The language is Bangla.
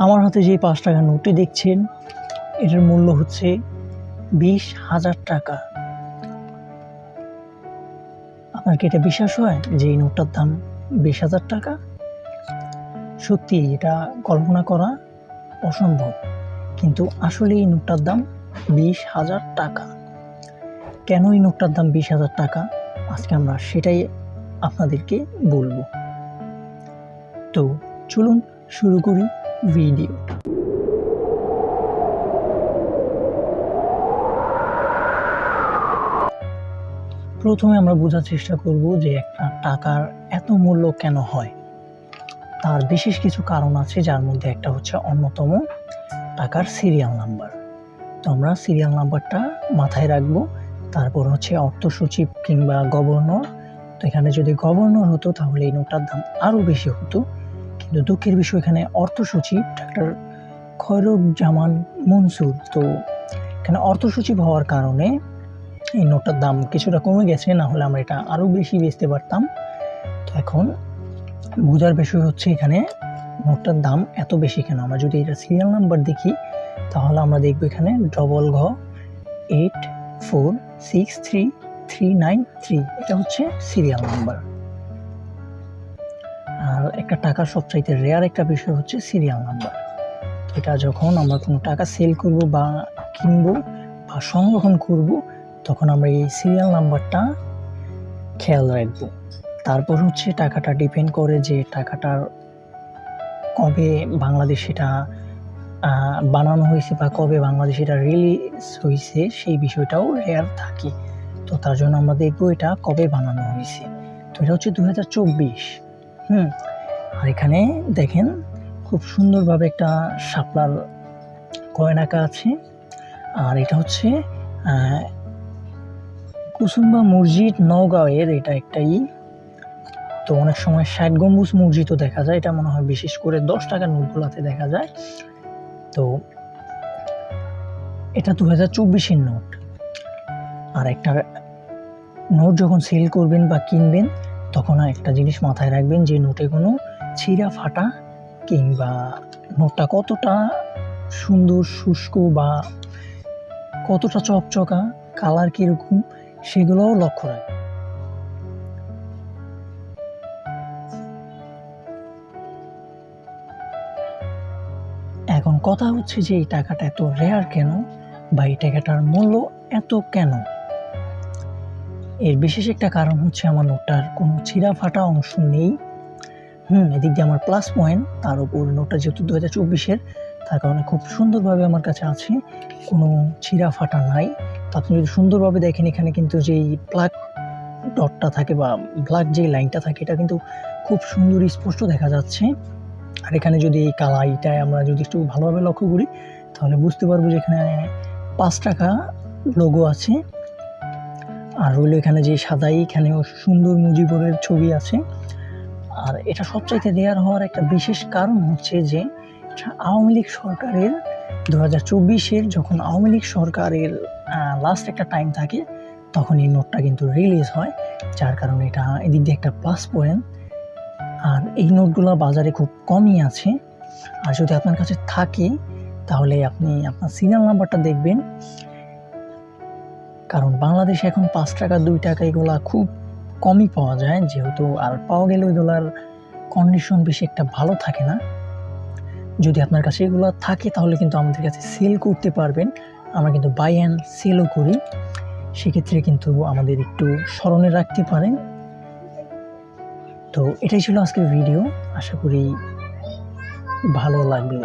আমার হাতে যে ৫ টাকার নোটটি দেখছেন, এটার মূল্য হচ্ছে ২০,০০০ টাকা। আপনার কি এটা বিশ্বাস হয় যে এই নোটটার দাম ২০,০০০ টাকা? সত্যি এটা কল্পনা করা অসম্ভব, কিন্তু আসলে এই নোটটার দাম ২০,০০০ টাকা। কেন এই নোটটার দাম ২০,০০০ টাকা? আজকে আমরা সেটাই আপনাদেরকে বলবো। তো চলুন শুরু করি ভিডিওটা। প্রথমে আমরা বোঝার চেষ্টা করব যে একটা টাকার এত মূল্য কেন হয়। তার বিশেষ কিছু কারণ আছে, যার মধ্যে একটা হচ্ছে অন্যতম টাকার সিরিয়াল নাম্বার। তো আমরা সিরিয়াল নাম্বারটা মাথায় রাখবো। তারপর হচ্ছে অর্থ সচিব কিংবা গভর্নর। তো এখানে যদি গভর্নর হতো তাহলে এই নোটটার দাম আরও বেশি হতো, কিন্তু দুঃখের বিষয় এখানে অর্থ সচিব ডাক্তার খয়রুজ্জামান মনসুর। তো এখানে অর্থ সচিব হওয়ার কারণে এই নোটটার দাম কিছুটা কমে গেছে, না হলে আমরা এটা আরও বেশি বেচতে পারতাম। তো এখন বোঝার বিষয় হচ্ছে এখানে নোটটার দাম এত বেশি কেন। আমরা যদি এটা সিরিয়াল নাম্বার দেখি তাহলে আমরা দেখবো এখানে $8463393, এটা হচ্ছে সিরিয়াল নাম্বার। আর একটা টাকার সবচাইতে রেয়ার একটা বিষয় হচ্ছে সিরিয়াল নাম্বার। এটা যখন আমরা কোনো টাকা সেল করব বা কিনবো বা সংরক্ষণ করব, তখন আমরা এই সিরিয়াল নাম্বারটা খেয়াল রাখবো। তারপর হচ্ছে টাকাটা ডিপেন্ড করে যে টাকাটার কবে বাংলাদেশ এটা বানানো হয়েছে বা কবে বাংলাদেশ এটা রিলিজ হয়েছে, সেই বিষয়টাও রেয়ার থাকে। তো তার জন্য আমরা দেখবো এটা কবে বানানো হয়েছে। তো এটা হচ্ছে 2024। আর এখানে দেখেন খুব সুন্দরভাবে একটা শাপলার কয়েন আঁকা আছে। আর এটা হচ্ছে কুসুম্বা মসজিদ নওগাঁয়ের এটা একটাই। তো অনেক সময় ৬০ গম্বুজ মসজিদও দেখা যায়, এটা মনে হয় বিশেষ করে ১০ টাকার নোটগুলোতে দেখা যায়। তো এটা 2024-এর নোট। আর একটা নোট যখন সেল করবেন বা কিনবেন তখন একটা জিনিস মাথায় রাখবেন যে নোটে কোনো ছিঁড়া ফাটা কিংবা নোটটা কতটা সুন্দর শুষ্ক বা কতটা চকচকা, কালার কীরকম, সেগুলোও লক্ষ্য রাখবেন। এখন কথা হচ্ছে যে এই টাকাটা এত রেয়ার কেন বা এই টাকাটার মূল্য এত কেন। এর বিশেষ একটা কারণ হচ্ছে আমার নোটটার কোনো ছিঁড়া ফাটা অংশ নেই। এদিক দিয়ে আমার প্লাস পয়েন্ট। তার উপর নোটটা যেহেতু 2024-এর, তার কারণে খুব সুন্দরভাবে আমার কাছে আছে, কোনো ছিঁড়া ফাটা নাই। তো আপনি যদি সুন্দরভাবে দেখেন এখানে কিন্তু যেই ব্ল্যাক ডটটা থাকে বা ব্ল্যাক যে লাইনটা থাকে, এটা কিন্তু খুব সুন্দর স্পষ্ট দেখা যাচ্ছে। আর এখানে যদি এই কালাইটায় আমরা যদি একটু ভালোভাবে লক্ষ্য করি তাহলে বুঝতে পারবো যে এখানে ৫ টাকা লোগো আছে। আর রইল এখানে যে সাদাই, এখানেও সুন্দর মুজিবুরের ছবি আছে। আর এটা সবচাইতে রেয়ার হওয়ার একটা বিশেষ কারণ হচ্ছে যে আওয়ামী লীগ সরকারের 2024-এর যখন আওয়ামী লীগ সরকারের লাস্ট একটা টাইম থাকে তখন এই নোটটা কিন্তু রিলিজ হয়, যার কারণে এটা এদিক দিয়ে একটা প্লাস পয়েন্ট। আর এই নোটগুলো বাজারে খুব কমই আছে। আর যদি আপনার কাছে থাকে তাহলে আপনি আপনার সিরিয়াল নাম্বারটা দেখবেন, কারণ বাংলাদেশে এখন ৫ টাকা ২ টাকা এগুলা খুব কমই পাওয়া যায়, যেহেতু আর পাওয়া গেলে ওইগুলার কন্ডিশন বেশি একটা ভালো থাকে না। যদি আপনার কাছে এগুলো থাকে তাহলে কিন্তু আমাদের কাছে সেল করতে পারবেন, আমরা কিন্তু বাই অ্যান্ড সেলও করি। সেক্ষেত্রে কিন্তু আমাদের একটু স্মরণে রাখতে পারেন। তো এটাই ছিল আজকের ভিডিও, আশা করি ভালো লাগলো।